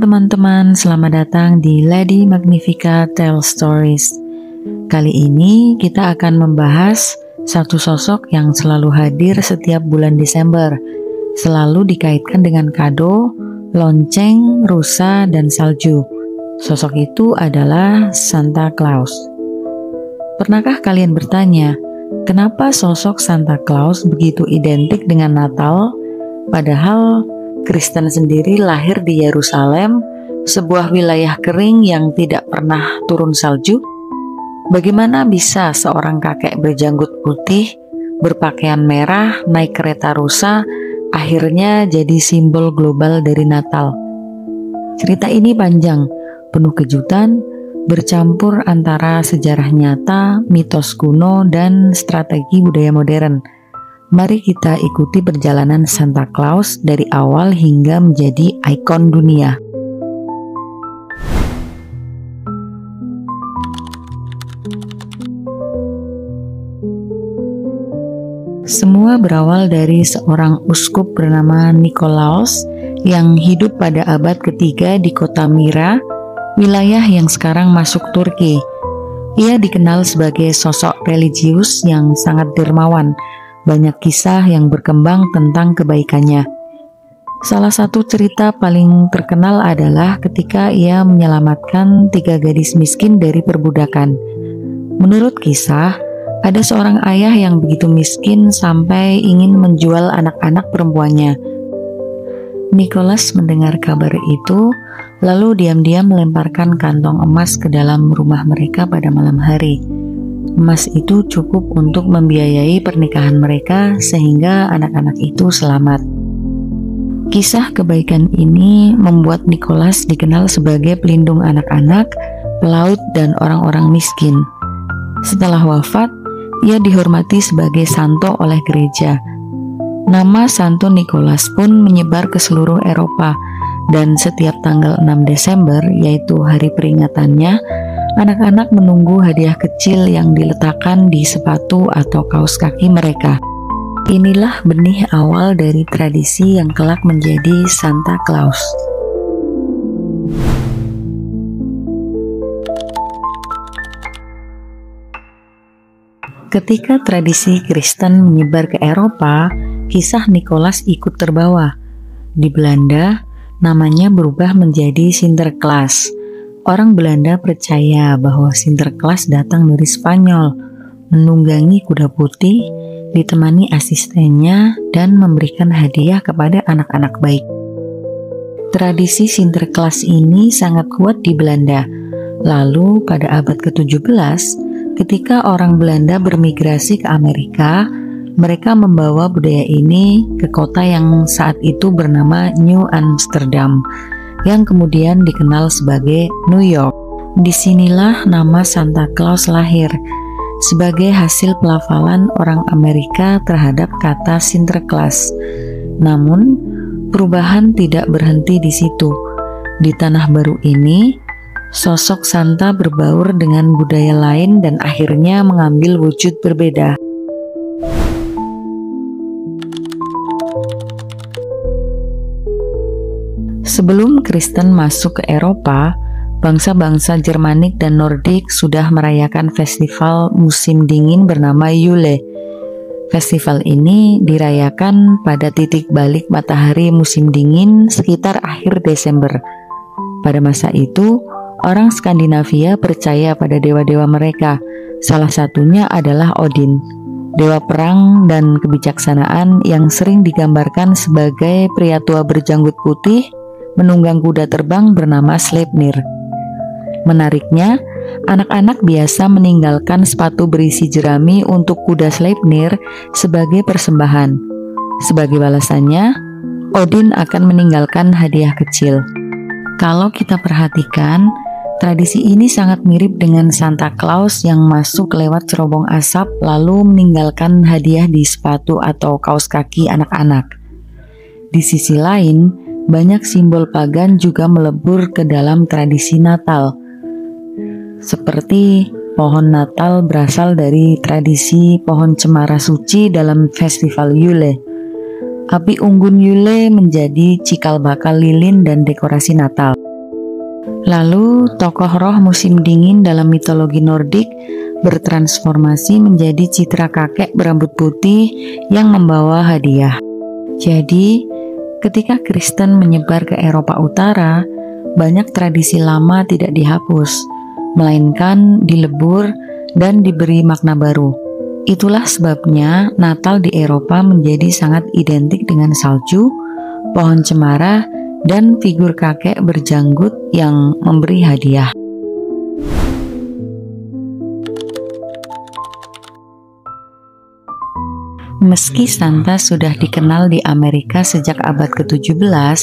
teman-teman, selamat datang di Lady Magnifica Tell Stories. Kali ini kita akan membahas satu sosok yang selalu hadir setiap bulan Desember, selalu dikaitkan dengan kado, lonceng, rusa, dan salju. Sosok itu adalah Santa Claus. Pernahkah kalian bertanya, kenapa sosok Santa Claus begitu identik dengan Natal, padahal Kristen sendiri lahir di Yerusalem, sebuah wilayah kering yang tidak pernah turun salju? Bagaimana bisa seorang kakek berjanggut putih, berpakaian merah, naik kereta rusa, akhirnya jadi simbol global dari Natal? Cerita ini panjang, penuh kejutan, bercampur antara sejarah nyata, mitos kuno, dan strategi budaya modern. Mari kita ikuti perjalanan Santa Claus dari awal hingga menjadi ikon dunia. Semua berawal dari seorang uskup bernama Nikolaus yang hidup pada abad ketiga di kota Myra, wilayah yang sekarang masuk Turki. Ia dikenal sebagai sosok religius yang sangat dermawan. Banyak kisah yang berkembang tentang kebaikannya. Salah satu cerita paling terkenal adalah ketika ia menyelamatkan 3 gadis miskin dari perbudakan. Menurut kisah, ada seorang ayah yang begitu miskin sampai ingin menjual anak-anak perempuannya. Nicholas mendengar kabar itu, lalu diam-diam melemparkan kantong emas ke dalam rumah mereka pada malam hari. Emas itu cukup untuk membiayai pernikahan mereka sehingga anak-anak itu selamat. Kisah kebaikan ini membuat Nicholas dikenal sebagai pelindung anak-anak, pelaut, dan orang-orang miskin. Setelah wafat, ia dihormati sebagai santo oleh gereja. Nama Santo Nicholas pun menyebar ke seluruh Eropa, dan setiap tanggal 6 Desember, yaitu hari peringatannya, anak-anak menunggu hadiah kecil yang diletakkan di sepatu atau kaos kaki mereka. Inilah benih awal dari tradisi yang kelak menjadi Santa Claus. Ketika tradisi Kristen menyebar ke Eropa, kisah Nicholas ikut terbawa. Di Belanda, namanya berubah menjadi Sinterklaas. Orang Belanda percaya bahwa Sinterklaas datang dari Spanyol, menunggangi kuda putih, ditemani asistennya, dan memberikan hadiah kepada anak-anak baik. Tradisi Sinterklaas ini sangat kuat di Belanda. Lalu pada abad ke-17, ketika orang Belanda bermigrasi ke Amerika, mereka membawa budaya ini ke kota yang saat itu bernama New Amsterdam, yang kemudian dikenal sebagai New York. Disinilah nama Santa Claus lahir, sebagai hasil pelafalan orang Amerika terhadap kata Sinterklaas. Namun, perubahan tidak berhenti di situ. Di tanah baru ini, sosok Santa berbaur dengan budaya lain dan akhirnya mengambil wujud berbeda. Sebelum Kristen masuk ke Eropa, bangsa-bangsa Jermanik dan Nordik sudah merayakan festival musim dingin bernama Yule. Festival ini dirayakan pada titik balik matahari musim dingin sekitar akhir Desember. Pada masa itu, orang Skandinavia percaya pada dewa-dewa mereka. Salah satunya adalah Odin, dewa perang dan kebijaksanaan yang sering digambarkan sebagai pria tua berjanggut putih menunggang kuda terbang bernama Sleipnir. Menariknya, anak-anak biasa meninggalkan sepatu berisi jerami untuk kuda Sleipnir sebagai persembahan. Sebagai balasannya, Odin akan meninggalkan hadiah kecil. Kalau kita perhatikan, tradisi ini sangat mirip dengan Santa Claus yang masuk lewat cerobong asap lalu meninggalkan hadiah di sepatu atau kaos kaki anak-anak. Di sisi lain, banyak simbol pagan juga melebur ke dalam tradisi Natal. Seperti pohon Natal berasal dari tradisi pohon cemara suci dalam festival Yule. Api unggun Yule menjadi cikal bakal lilin dan dekorasi Natal. Lalu, tokoh roh musim dingin dalam mitologi Nordik bertransformasi menjadi citra kakek berambut putih yang membawa hadiah. Jadi, ketika Kristen menyebar ke Eropa Utara, banyak tradisi lama tidak dihapus, melainkan dilebur dan diberi makna baru. Itulah sebabnya Natal di Eropa menjadi sangat identik dengan salju, pohon cemara, dan figur kakek berjanggut yang memberi hadiah. Meski Santa sudah dikenal di Amerika sejak abad ke-17,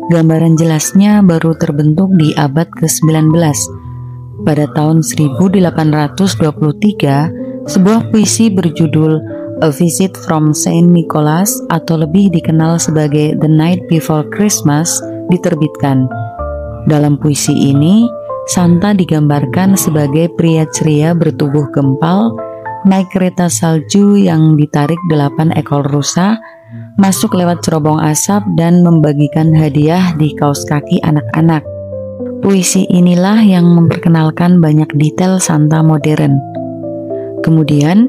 gambaran jelasnya baru terbentuk di abad ke-19. Pada tahun 1823, sebuah puisi berjudul A Visit from Saint Nicholas atau lebih dikenal sebagai The Night Before Christmas diterbitkan. Dalam puisi ini, Santa digambarkan sebagai pria ceria bertubuh gempal, naik kereta salju yang ditarik 8 ekor rusa, masuk lewat cerobong asap dan membagikan hadiah di kaos kaki anak-anak. Puisi inilah yang memperkenalkan banyak detail Santa modern. Kemudian,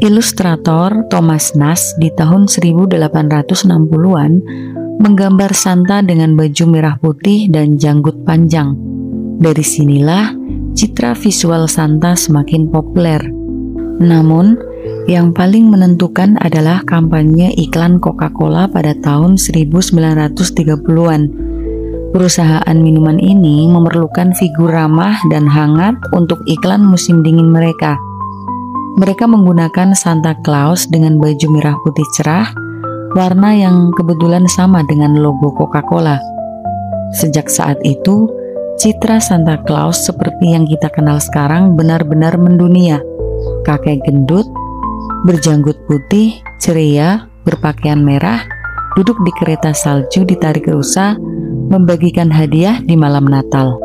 ilustrator Thomas Nast di tahun 1860-an menggambar Santa dengan baju merah putih dan janggut panjang. Dari sinilah citra visual Santa semakin populer. Namun, yang paling menentukan adalah kampanye iklan Coca-Cola pada tahun 1930-an. Perusahaan minuman ini memerlukan figur ramah dan hangat untuk iklan musim dingin mereka. Mereka menggunakan Santa Claus dengan baju merah putih cerah, warna yang kebetulan sama dengan logo Coca-Cola. Sejak saat itu, citra Santa Claus seperti yang kita kenal sekarang benar-benar mendunia. Kakek gendut, berjanggut putih, ceria, berpakaian merah, duduk di kereta salju ditarik rusa, membagikan hadiah di malam Natal.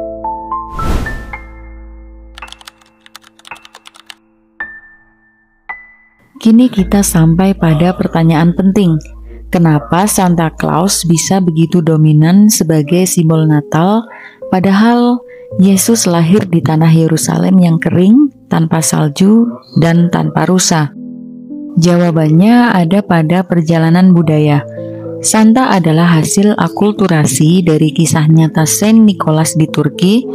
Kini kita sampai pada pertanyaan penting. Kenapa Santa Claus bisa begitu dominan sebagai simbol Natal, padahal Yesus lahir di tanah Yerusalem yang kering, tanpa salju, dan tanpa rusa? Jawabannya ada pada perjalanan budaya. Santa adalah hasil akulturasi dari kisah nyata Saint Nicholas di Turki,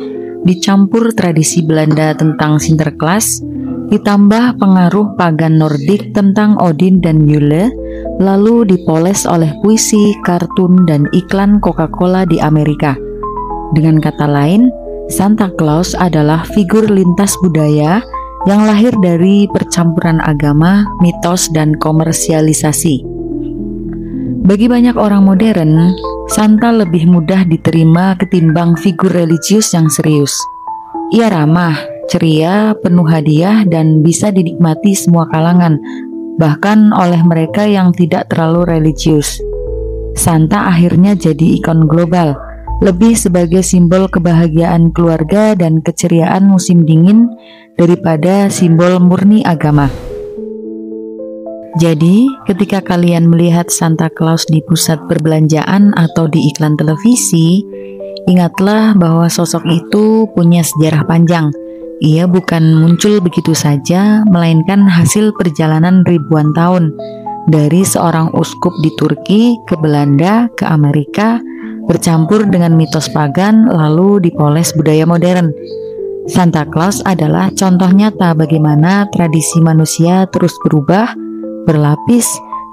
dicampur tradisi Belanda tentang Sinterklaas, ditambah pengaruh pagan Nordik tentang Odin dan Yule, lalu dipoles oleh puisi, kartun, dan iklan Coca-Cola di Amerika. Dengan kata lain, Santa Claus adalah figur lintas budaya yang lahir dari percampuran agama, mitos, dan komersialisasi. Bagi banyak orang modern, Santa lebih mudah diterima ketimbang figur religius yang serius. Ia ramah, ceria, penuh hadiah, dan bisa dinikmati semua kalangan, bahkan oleh mereka yang tidak terlalu religius. Santa akhirnya jadi ikon global, lebih sebagai simbol kebahagiaan keluarga dan keceriaan musim dingin daripada simbol murni agama. Jadi, ketika kalian melihat Santa Claus di pusat perbelanjaan atau di iklan televisi, ingatlah bahwa sosok itu punya sejarah panjang. Ia bukan muncul begitu saja, melainkan hasil perjalanan ribuan tahun, dari seorang uskup di Turki ke Belanda ke Amerika, bercampur dengan mitos pagan lalu dipoles budaya modern. Santa Claus adalah contoh nyata bagaimana tradisi manusia terus berubah, berlapis,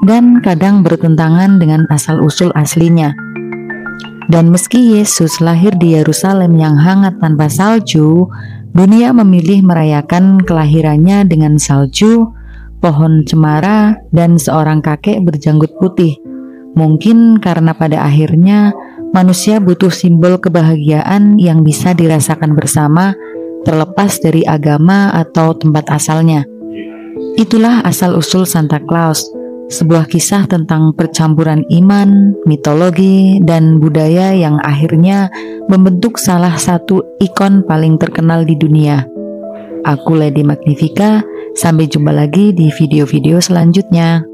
dan kadang bertentangan dengan asal-usul aslinya. Dan meski Yesus lahir di Yerusalem yang hangat tanpa salju, dunia memilih merayakan kelahirannya dengan salju, pohon cemara, dan seorang kakek berjanggut putih. Mungkin karena pada akhirnya manusia butuh simbol kebahagiaan yang bisa dirasakan bersama, terlepas dari agama atau tempat asalnya. Itulah asal-usul Santa Claus, sebuah kisah tentang percampuran iman, mitologi, dan budaya yang akhirnya membentuk salah satu ikon paling terkenal di dunia. Aku Lady Magnifica, sampai jumpa lagi di video-video selanjutnya.